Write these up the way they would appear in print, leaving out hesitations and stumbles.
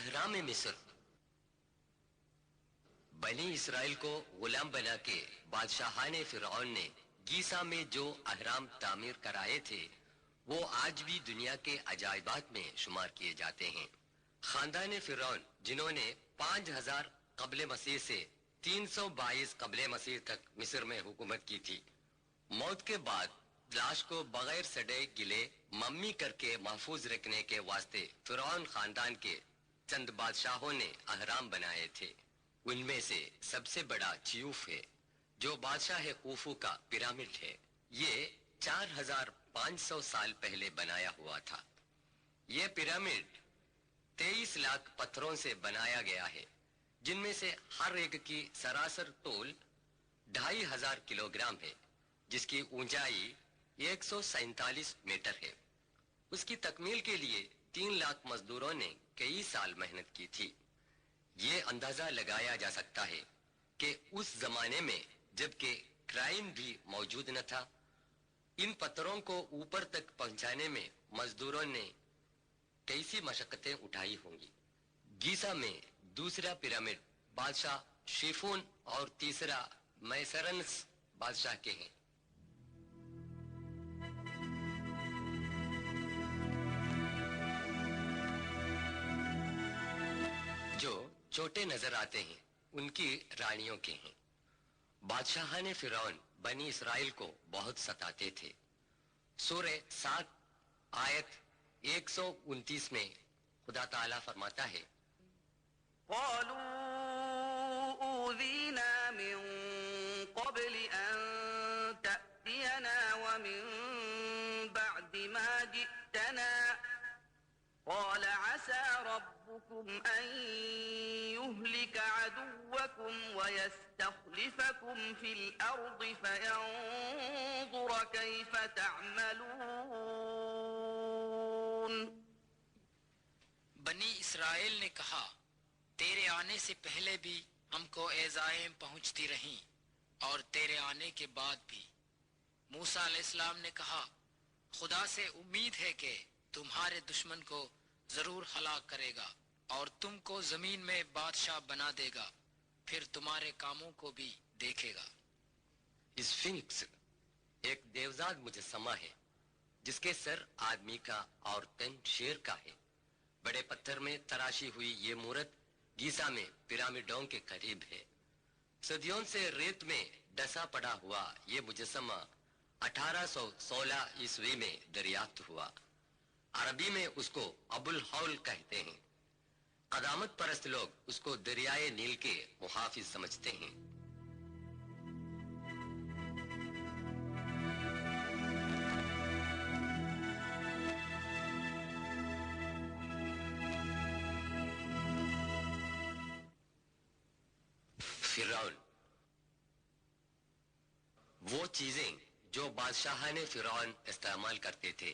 اہرام مصر۔ بنی اسرائیل کو غلام بنا کے بادشاہان فرعون نے گیسا میں جو اہرام تعمیر کرائے تھے وہ آج بھی دنیا کے عجائبات میں شمار کیے جاتے ہیں۔ خاندان فرعون جنہوں نے 5000 قبل مسیح سے 322 قبل مسیح تک مصر میں حکومت کی تھی، موت کے بعد لاش کو بغیر سڑے گلے ممی کر کے محفوظ رکھنے کے واسطے فرعون خاندان کے چند بادشاہوں نے اہرام بنائے تھے۔ ان میں سے سب سے بڑا چیوف ہے جو بادشاہ خوفو کا پیرامڈ ہے۔ یہ 4500 سال پہلے بنایا ہوا تھا۔ یہ پیرامڈ 23 لاکھ پتھروں سے بنایا گیا ہے، جن میں سے ہر ایک کی سراسر طول 2500 کلو گرام ہے، جس کی اونچائی 147 میٹر ہے۔ اس کی تکمیل کے لیے 3 لاکھ مزدوروں نے کئی سال محنت کی تھی۔ یہ اندازہ لگایا جا سکتا ہے کہ اس زمانے میں جبکہ کرائن بھی موجود نہ تھا، ان پتھروں کو اوپر تک پہنچانے میں مزدوروں نے کیسی مشقتیں اٹھائی ہوں گی۔ گیزا میں دوسرا پیرامڈ بادشاہ شیفون اور تیسرا میسرنس بادشاہ کے ہیں۔ جو چھوٹے نظر آتے ہیں ان کی رانیوں کے ہیں۔ بادشاہان فرعون بنی اسرائیل کو بہت ستاتے تھے۔ سورہ 7 آیت 129 میں خدا تعالیٰ فرماتا ہے، قالوا أوذينا من قبل أن تأتينا ومن بعد ما جئتنا قال عسى ربكم أن يهلك عدوكم ويستخلفكم في الأرض فينظر كيف تعملون۔ بنی اسرائیل نے کہا، تیرے آنے سے پہلے بھی ہم کو ایذائیں پہنچتی رہیں اور تیرے آنے کے بعد بھی۔ موسیٰ علیہ السلام نے کہا، خدا سے امید ہے کہ تمہارے دشمن کو ضرور ہلاک کرے گا اور تم کو زمین میں بادشاہ بنا دے گا، پھر تمہارے کاموں کو بھی دیکھے گا۔ اسفنکس ایک دیوزاد مجسمہ ہے جس کے سر آدمی کا اور تن شیر کا ہے۔ بڑے پتھر میں تراشی ہوئی یہ مورت گیزا میں پیرامڈوں کے قریب ہے۔ صدیوں سے ریت میں ڈسا پڑا ہوا یہ مجسمہ 1816 عیسوی میں دریافت ہوا۔ عربی میں اس کو ابو الحول کہتے ہیں۔ قدامت پرست لوگ اس کو دریائے نیل کے محافظ سمجھتے ہیں۔ فرعون، وہ چیزیں جو بادشاہان فرعون استعمال کرتے تھے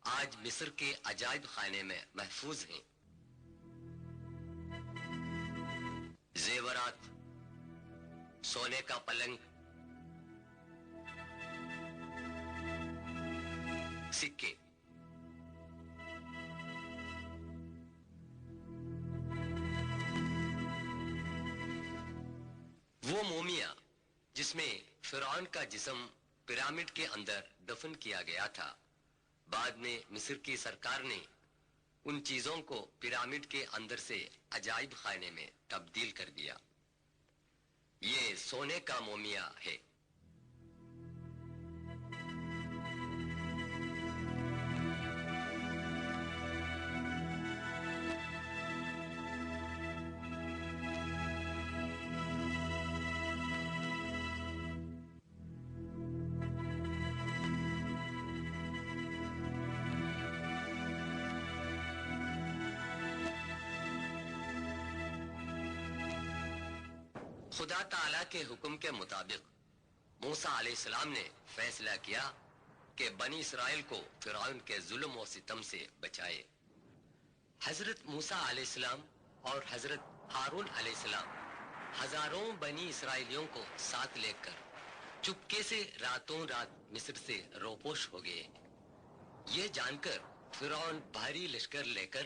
آج مصر کے عجائب خانے میں محفوظ ہیں۔ زیورات، سونے کا پلنگ، سکے۔ وہ مومیا جس میں فرعون کا جسم پیرامڈ کے اندر دفن کیا گیا تھا، بعد میں مصر کی سرکار نے ان چیزوں کو پیرامڈ کے اندر سے عجائب خانے میں تبدیل کر دیا۔ یہ سونے کا مومیا ہے۔ خدا تعالیٰ کے حکم کے مطابق موسیٰ علیہ السلام نے فیصلہ کیا کہ بنی اسرائیل کو فرعون کے ظلم و ستم سے بچائے۔ حضرت موسیٰ علیہ السلام اور حضرت ہارون علیہ السلام ہزاروں بنی اسرائیلیوں کو ساتھ لے کر چپکے سے راتوں رات مصر سے روپوش ہو گئے۔ یہ جان کر فرعون بھاری لشکر لے کر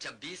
26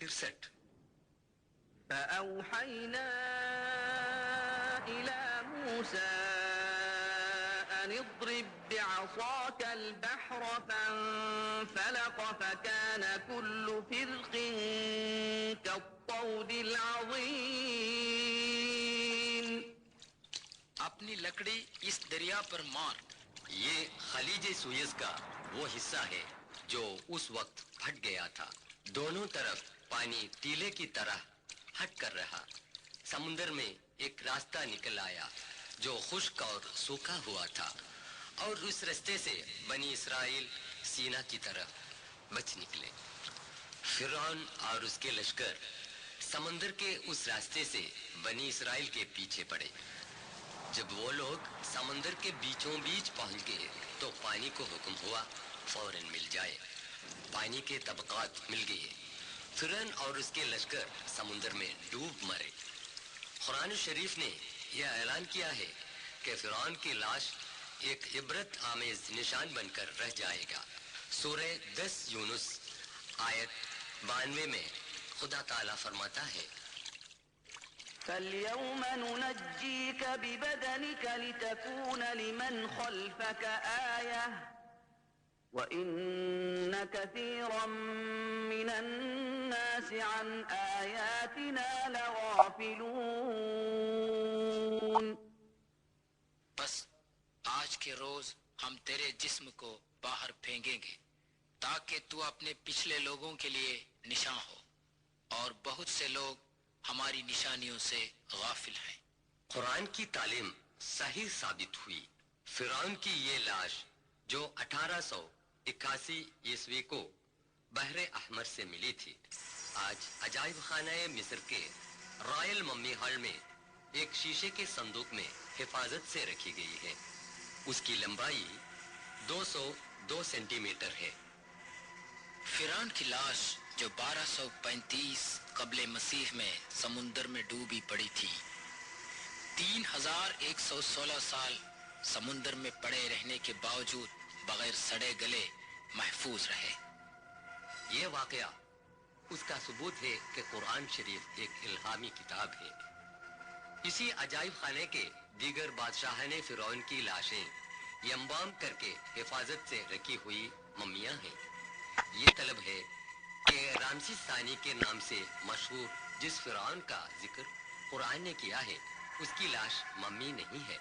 63। فأوحينا إلى موسى أن اضرب بعصاك البحر فانفلق فكان كل فرق كالطود العظيم. اپنی لکڑی اس دریا پر مار. یہ خلیج سویز کا وہ حصہ ہے جو اس وقت پھٹ گیا تھا. دونوں طرف پانی ٹیلے کی طرح ہٹ کر رہا. سمندر میں ایک راستہ نکل آیا جو خشک اور سوکھا ہوا تھا، اور اس راستے سے بنی اسرائیل سینا کی طرف بچ نکلے. فرعون اور اس کے لشکر سمندر کے اس راستے سے بنی اسرائیل کے پیچھے پڑے. جب وہ لوگ سمندر کے بیچوں بیچ پہنچ گئے تو پانی کو حکم ہوا فوراً مل جائے. پانی کے طبقات مل گئے. فرعون اور اس کے لشکر سمندر میں ڈوب مرے. قرآن شریف نے یہ اعلان کیا ہے کہ فرعون کی لاش ایک عبرت آمیز نشان بن کر رہ جائے گا. سورہ 10 یونس آیت 92 میں خدا تعالیٰ فرماتا ہے، فَالْيَوْمَ نُنَجِّيكَ بِبَدَنِكَ لِتَكُونَ لِمَنْ خَلْفَكَ آيَةً وَإِنَّ كَثِيرًا مِّنَ النَّاسِ عَنْ آيَاتِنَا لَغَافِلُونَ. بس آج کے روز ہم تیرے جسم کو باہر پھینکیں گے تاکہ تو اپنے پچھلے لوگوں کے لیے نشان ہو، اور بہت سے لوگ ہماری نشانیوں سے غافل ہیں. قرآن کی تعلیم صحیح ثابت ہوئی. فرعون کی یہ لاش جو 1881 عیسوی کو بحر احمر سے ملی تھی، آج عجائب خانہ مصر کے رائل ممی ہال میں ایک شیشے کے صندوق میں حفاظت سے رکھی گئی ہے. اس کی لمبائی 202 سینٹی میٹر ہے. فرعون کی لاش جو 1235 قبل مسیح میں سمندر میں ڈوبی پڑی تھی، 3116 سال سمندر میں پڑے رہنے کے باوجود بغیر سڑے گلے محفوظ رہے. یہ واقعہ اس کا ثبوت ہے کہ قرآن شریف ایک الہامی کتاب ہے. اسی عجائب خانے کے دیگر بادشاہان فرعون کی لاشیں ینبام کر کے حفاظت سے رکھی ہوئی ممیاں ہیں. یہ طلب ہے کہ رامسیس ثانی کے نام سے مشہور جس فرعون کا ذکر قرآن نے کیا ہے، اس کی لاش ممی نہیں ہے.